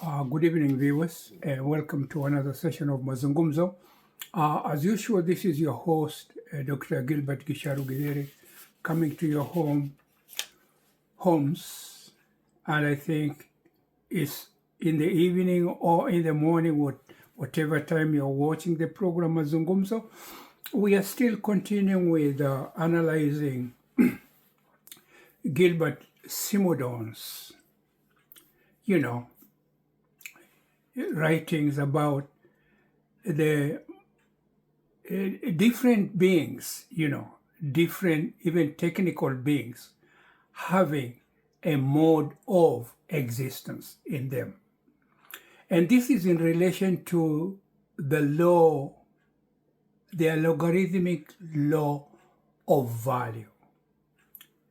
Good evening, viewers, and welcome to another session of Mazungumzo. As usual, this is your host, Dr. Gilbert Gisharu, coming to your homes, and I think it's in the evening or in the morning, whatever time you're watching the program Mazungumzo. We are still continuing with analyzing Gilbert Simondon's, writings about the different beings, different even technical beings having a mode of existence in them. And this is in relation to the logarithmic law of value.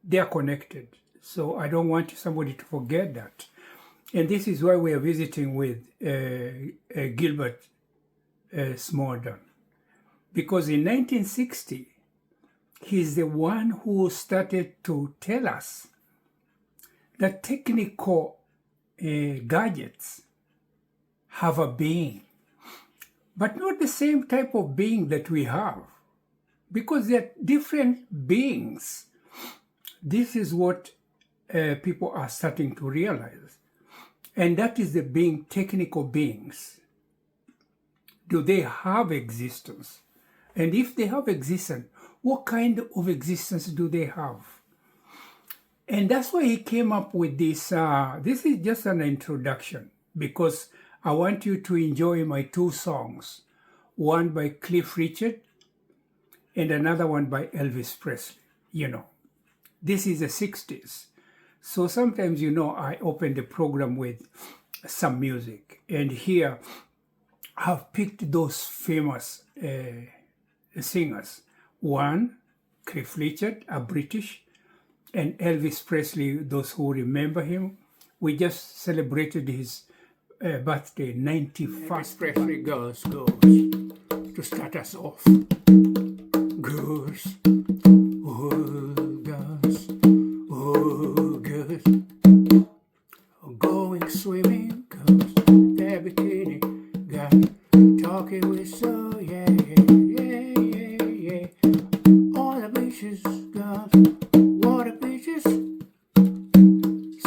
They are connected. So I don't want somebody to forget that. And this is why we are visiting with Gilbert Simondon. Because in 1960, he's the one who started to tell us that technical gadgets have a being, but not the same type of being that we have, because they're different beings. This is what people are starting to realize. And that is the being, technical beings. Do they have existence? And if they have existence, what kind of existence do they have? And that's why he came up with this. This is just an introduction, because I want you to enjoy my two songs, one by Cliff Richard and another one by Elvis Presley. This is the 60s. So sometimes, I open the program with some music. And here I've picked those famous singers. One, Cliff Richard, a British, and Elvis Presley, those who remember him. We just celebrated his birthday, 95. Elvis Presley goes to start us off. Goes, oh, goes, oh, goes. Going swimming, goes, their bikini, got talking with so, yeah. All the beaches, girls, water beaches,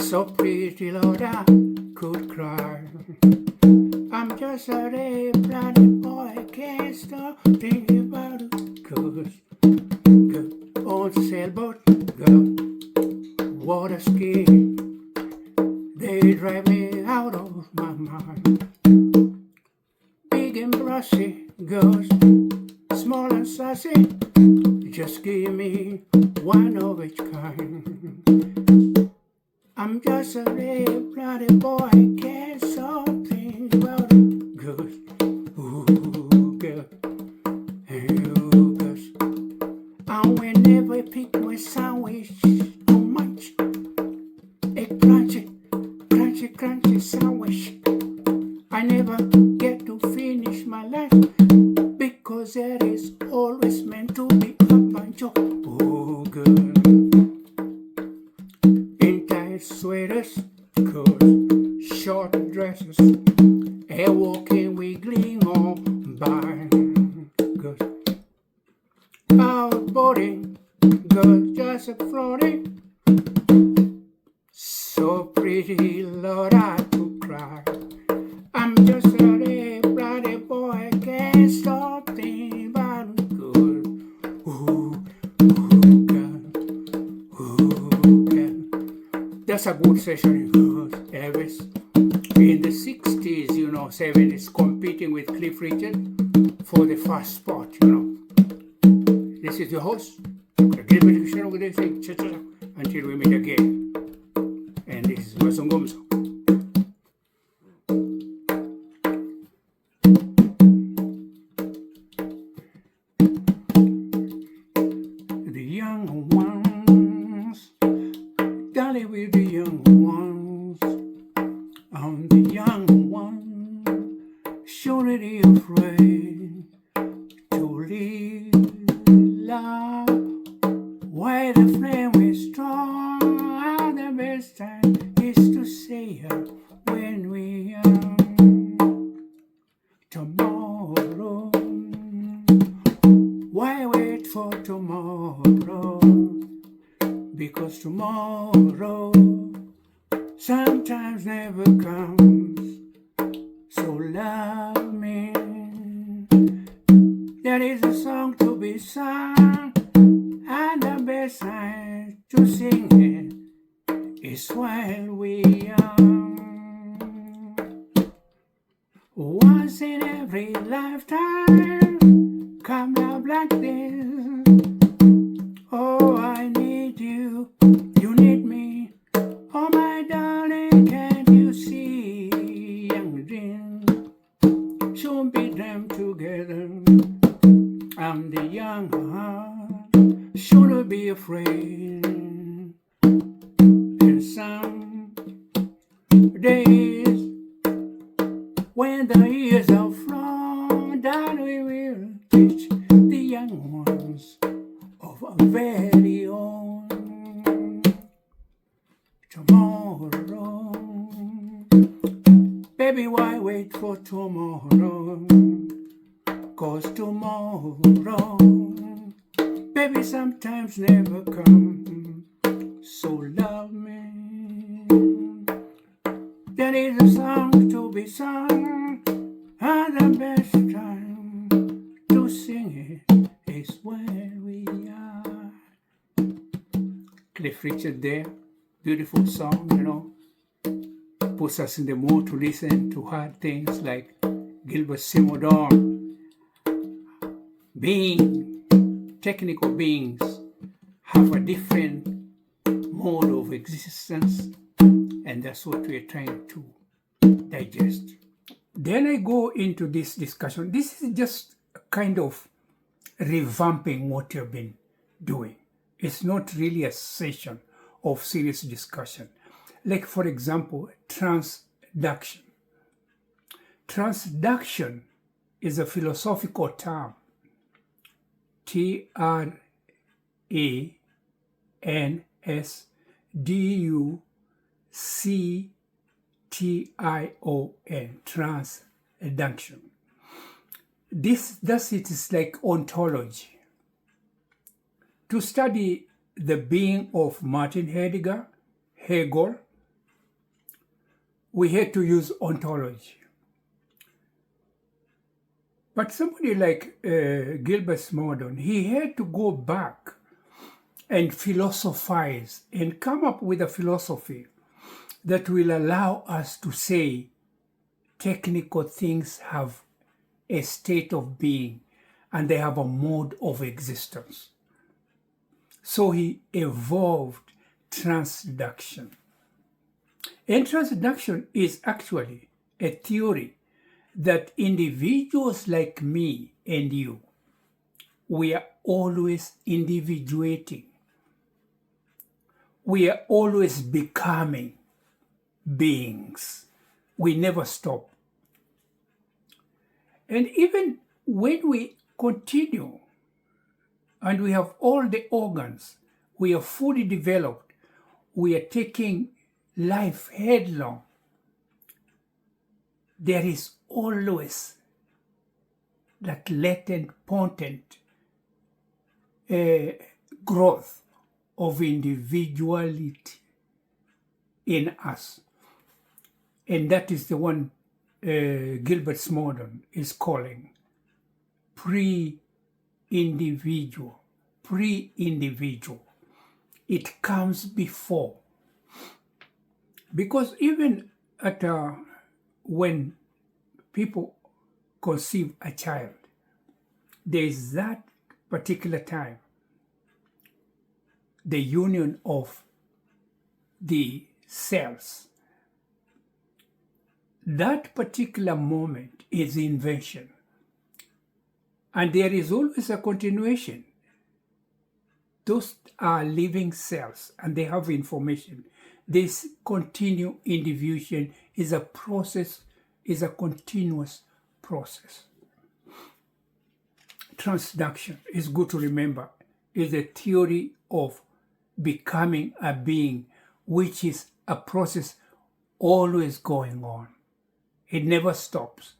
so pretty, Lord, I could cry. I'm just a day bloody boy, can't stop thinking about it. Cause, on sailboat, girl, water ski, they drive me out of my mind. Big and brushy, girls, small and sassy, just give me one of each kind. I'm just a little bloody boy, can't stop thinking about it. Good, ooh, good, ooh, good. And whenever I pick my sandwich, too much, a crunchy sandwich, I never get to finish my life, because there is always meant to be a bunch of, oh, good. Sweaters, coats, short dresses, hair walking, wiggling on by. Good. Outboarding, good, just a floating. So pretty, Lord, I could cry. I'm just a little bloody boy, can't stop thinking about it. Good. Ooh, God. Ooh, God. That's a good session, Elvis. In the 60s, 70s, competing with Cliff Richard for the first spot, This is your host, Gilbert Simondon, until we meet again. And this is Mazungumzo. The young ones, darling with the young ones, I'm the young one, surely afraid to live love where the flame is strong, and the best time is to say when we are never comes. So love me. There is a song to be sung, and the best time to sing it is while we are. Once in every lifetime, come love like this. Oh, I need you, you need me. Oh, my darling, can't you see? Young dream, soon be them together. I'm the young heart, shouldn't be afraid. And some days, when the years are flown, that we will teach the young ones of our very own tomorrow. Baby, why wait for tomorrow? 'Cause tomorrow, baby, sometimes never come. So love me. There is a song to be sung, and the best time to sing it is when we are. Cliff Richard there, beautiful song, puts us in the mood to listen to hard things like Gilbert Simondon. Technical beings have a different mode of existence, and that's what we're trying to digest. Then I go into this discussion. This is just a kind of revamping what you've been doing. It's not really a session of serious discussion. Like, for example, transduction. Transduction is a philosophical term. Transduction. Transduction. Thus it is like ontology. To study the being of Martin Hegel, we had to use ontology. But somebody like Gilbert Simondon, he had to go back and philosophize and come up with a philosophy that will allow us to say technical things have a state of being and they have a mode of existence. So he evolved transduction. And transduction is actually a theory that individuals like me and you, we are always individuating. We are always becoming beings. We never stop. And even when we continue and we have all the organs, we are fully developed, we are taking life headlong, there is always that latent, potent growth of individuality in us. And that is the one Gilbert Simondon is calling pre-individual. Pre-individual. It comes before. Because even at when people conceive a child, there is that particular time, the union of the cells. That particular moment is invention. And there is always a continuation. Those are living cells and they have information. This continued individuation is a process, is a continuous process. Transduction is good to remember, is a theory of becoming a being, which is a process always going on. It never stops.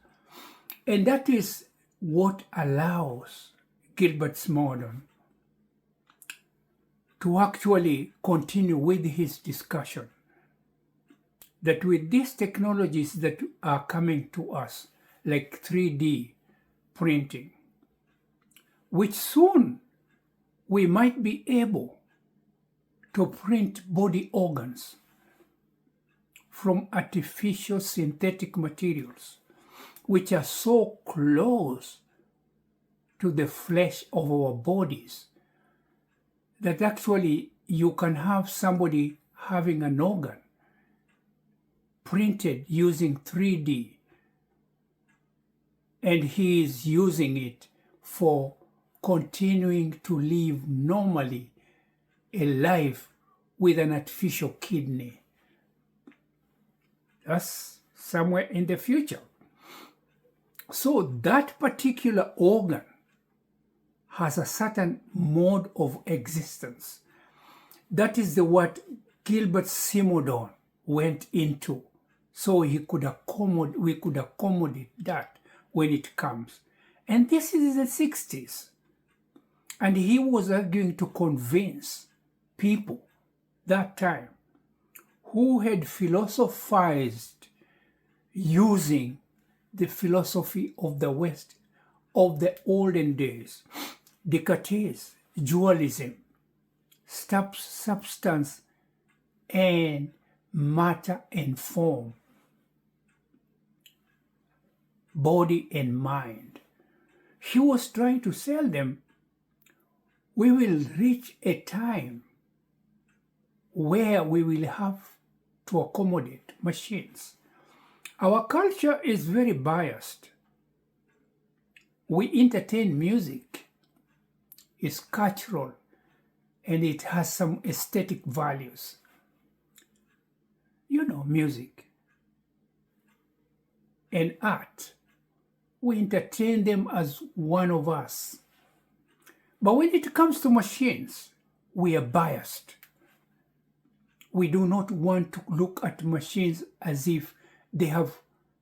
And that is what allows Gilbert Simondon to actually continue with his discussion. that with these technologies that are coming to us, like 3D printing, which soon we might be able to print body organs from artificial synthetic materials, which are so close to the flesh of our bodies that actually you can have somebody having an organ printed using 3D, and he is using it for continuing to live normally a life with an artificial kidney. That's somewhere in the future. So that particular organ has a certain mode of existence. That is what Gilbert Simondon went into, so we could accommodate that when it comes. And this is the 60s. And he was arguing to convince people that time who had philosophized using the philosophy of the West of the olden days, Descartes, dualism, substance and matter and form, body and mind. He was trying to tell them, we will reach a time where we will have to accommodate machines. Our culture is very biased. We entertain music. It's cultural and it has some aesthetic values. You know, music and art. We entertain them as one of us. But when it comes to machines, we are biased. We do not want to look at machines as if they have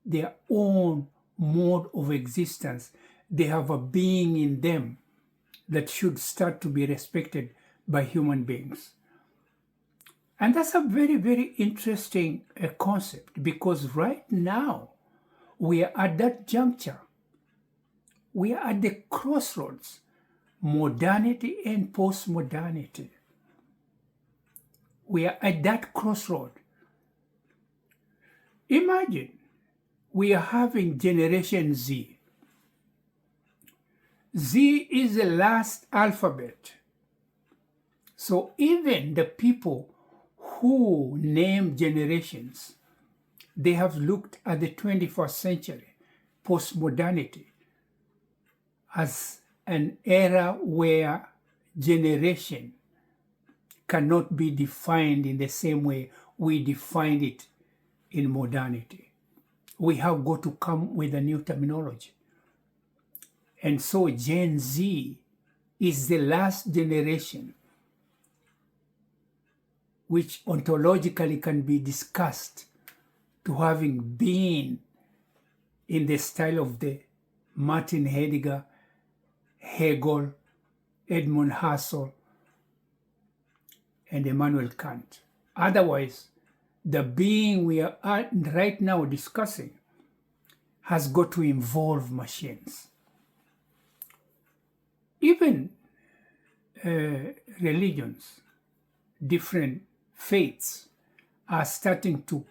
their own mode of existence. They have a being in them that should start to be respected by human beings. And that's a very, very interesting concept, because right now we are at that juncture. We are at the crossroads, modernity and postmodernity. We are at that crossroad. Imagine we are having Generation Z. Z is the last alphabet. So even the people who name generations, they have looked at the 21st century, postmodernity, as an era where generation cannot be defined in the same way we defined it in modernity. We have got to come with a new terminology. And so Gen Z is the last generation which ontologically can be discussed to having been in the style of the Martin Heidegger, Hegel, Edmund Husserl, and Immanuel Kant. Otherwise, the being we are right now discussing has got to involve machines. Even religions, different faiths are starting to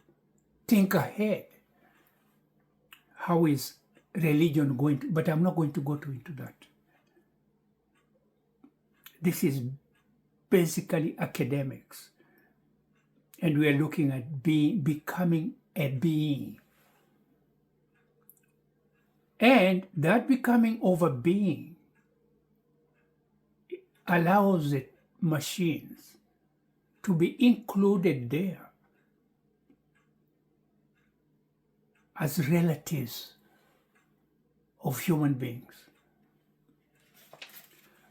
think ahead. How is religion going to, but I'm not going to go into that. This is basically academics. And we are looking at becoming a being. And that becoming of a being allows the machines to be included there as relatives of human beings.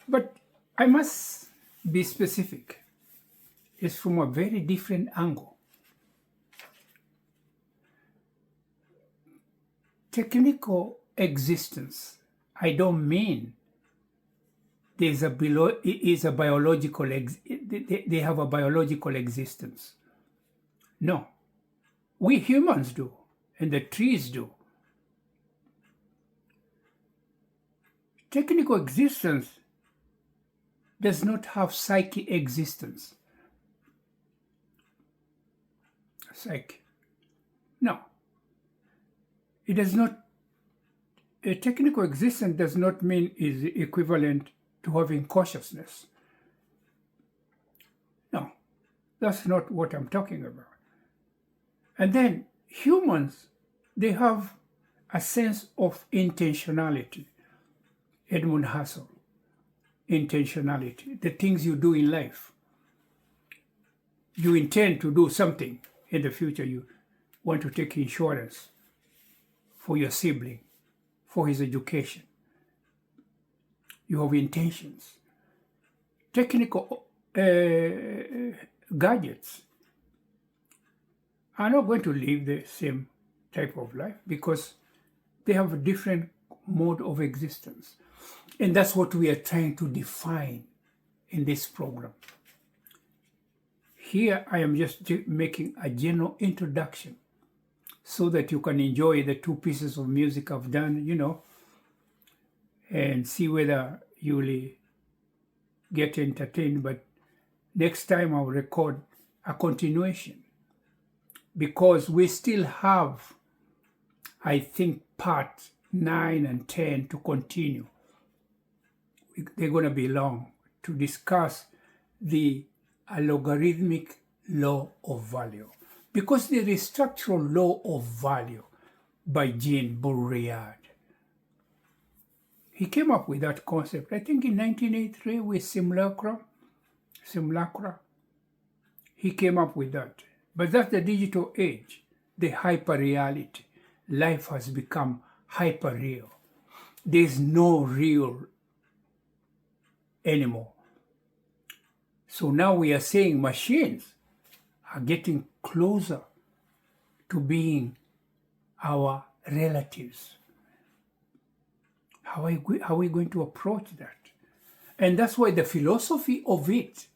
But I must be specific. It's from a very different angle. Technical existence, I don't mean there's a biological, they have a biological existence. No. We humans do, and the trees do. Technical existence does not have psyche existence. Psyche. No. It does not. A technical existence does not mean is equivalent to having consciousness. No, that's not what I'm talking about. And then humans, they have a sense of intentionality. Edmund Husserl, intentionality, the things you do in life. You intend to do something in the future. You want to take insurance for your sibling, for his education. You have intentions. Technical gadgets are not going to live the same type of life because they have a different mode of existence. And that's what we are trying to define in this program. Here I am just making a general introduction so that you can enjoy the 2 pieces of music I've done, and see whether you will get entertained. But next time I'll record a continuation because we still have, I think, part 9 and 10 to continue. They're going to be long to discuss the logarithmic law of value, because there is structural law of value by Jean Bourriard. He came up with that concept, I think in 1983 with simulacra. He came up with that. But that's the digital age, the hyper-reality. Life has become hyper-real. There's no real anymore. So now we are saying machines are getting closer to being our relatives. How are we going to approach that? And that's why the philosophy of it,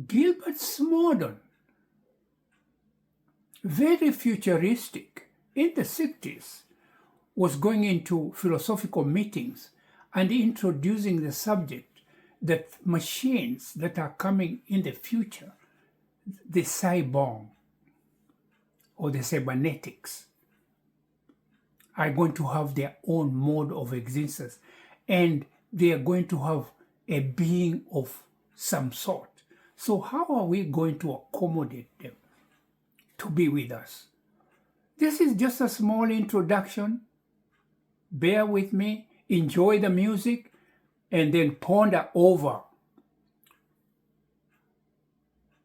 Gilbert Simondon, very futuristic, in the 60s, was going into philosophical meetings and introducing the subject that machines that are coming in the future, the cyborg or the cybernetics, are going to have their own mode of existence, and they are going to have a being of some sort. So how are we going to accommodate them to be with us? This is just a small introduction. Bear with me, enjoy the music, and then ponder over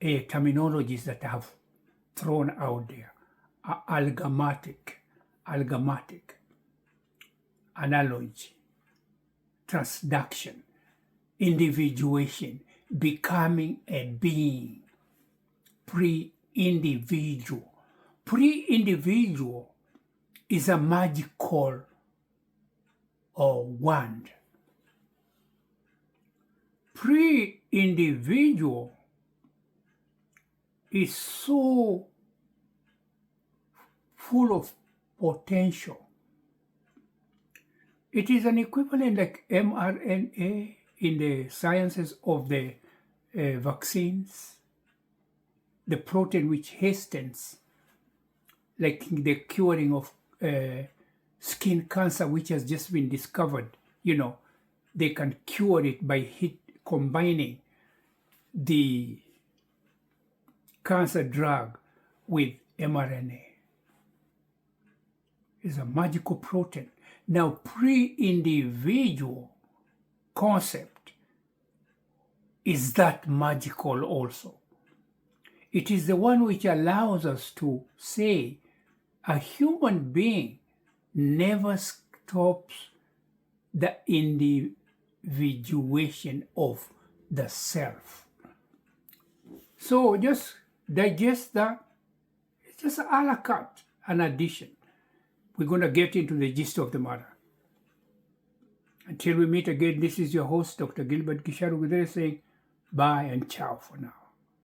terminologies that I have thrown out there. Algamatic, analogy, transduction, individuation, becoming a being, pre-individual. Pre-individual is a magical wand. Pre-individual is so full of potential. It is an equivalent like mRNA in the sciences of the vaccines, the protein which hastens, like the curing of skin cancer, which has just been discovered. They can cure it by combining the cancer drug with mRNA. It's a magical protein. Now, pre-individual concept is that magical also. It is the one which allows us to say a human being never stops the individuation of the self. So just digest that. It's just a la carte, an addition. We're going to get into the gist of the matter. Until we meet again, this is your host, Dr. Gilbert Gisharu, with saying bye and ciao for now.